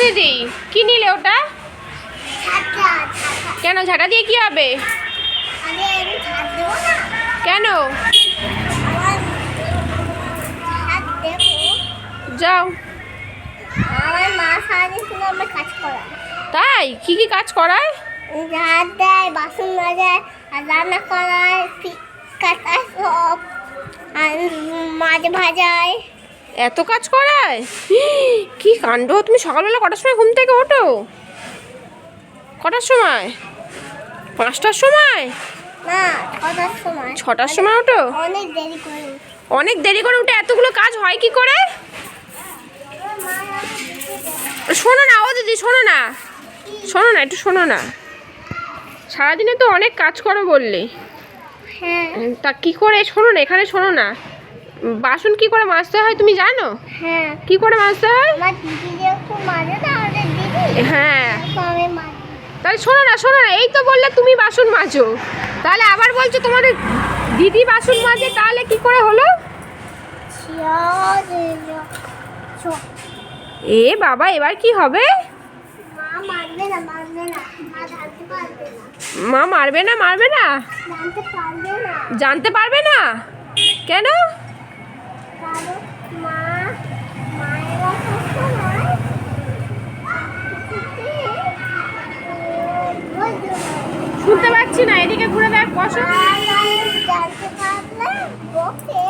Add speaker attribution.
Speaker 1: দিদি কি নিলে ওটা? কেন ঝাঁটা দিয়ে কি হবে? কেন? যাও।
Speaker 2: আমার মা সারাদিন শুধু আমার কাজ করায়।
Speaker 1: তাই কি কি কাজ করায়?
Speaker 2: ঝাড় দেয়, বাসন মাজায়, আর রান্না করায়, কাটায় সব, আর মাছ ভাজায়।
Speaker 1: এত কাজ করায়? কি কাণ্ড! তুমি সকালবেলা কটার সময় ঘুম থেকে ওঠো? কটার সময়? 5টার সময়?
Speaker 2: না, 6টার সময়।
Speaker 1: 6টার সময় ওঠো?
Speaker 2: অনেক দেরি করে উঠি।
Speaker 1: অনেক দেরি করে উঠে এতগুলো কাজ হয় কি করে?
Speaker 2: আমার মা আমাকে দিতে দেয়।
Speaker 1: শোনো না, ও দিদি শোনো না, শোনো না, একটু শোনো না। সারাদিনে তো অনেক কাজ করো বললে,
Speaker 2: হ্যাঁ
Speaker 1: তা কি করে? শোনো না, এখানে শোনো না, বাসন কি করে মাজতে হয় তুমি জানো?
Speaker 2: হ্যাঁ,
Speaker 1: কি করে মাজতে হয়?
Speaker 2: আমার দিদি যেহেতু মাজে না, আমাদের দিদি,
Speaker 1: হ্যাঁ,
Speaker 2: তো আমি মাজি।
Speaker 1: তাহলে শোনো না, শোনো না, এই তো বললে তুমি বাসন মাজো, তাহলে আবার বলছো তোমাদের দিদি বাসন মাজে, তাহলে কি করে হলো? এ বাবা, এবার কি হবে?
Speaker 2: মা মারবে না, মারবে না, মা জানতে পারবে না,
Speaker 1: মা মারবে না? মারবে না?
Speaker 2: জানতে পারবে না,
Speaker 1: জানতে পারবে না? কেন?
Speaker 2: কারণ মা, মায়েরা সবসময়
Speaker 1: শুনতে পাচ্ছি না, এদিকে ঘুরে দেখ, বসো।
Speaker 2: জানতে পারলে বকে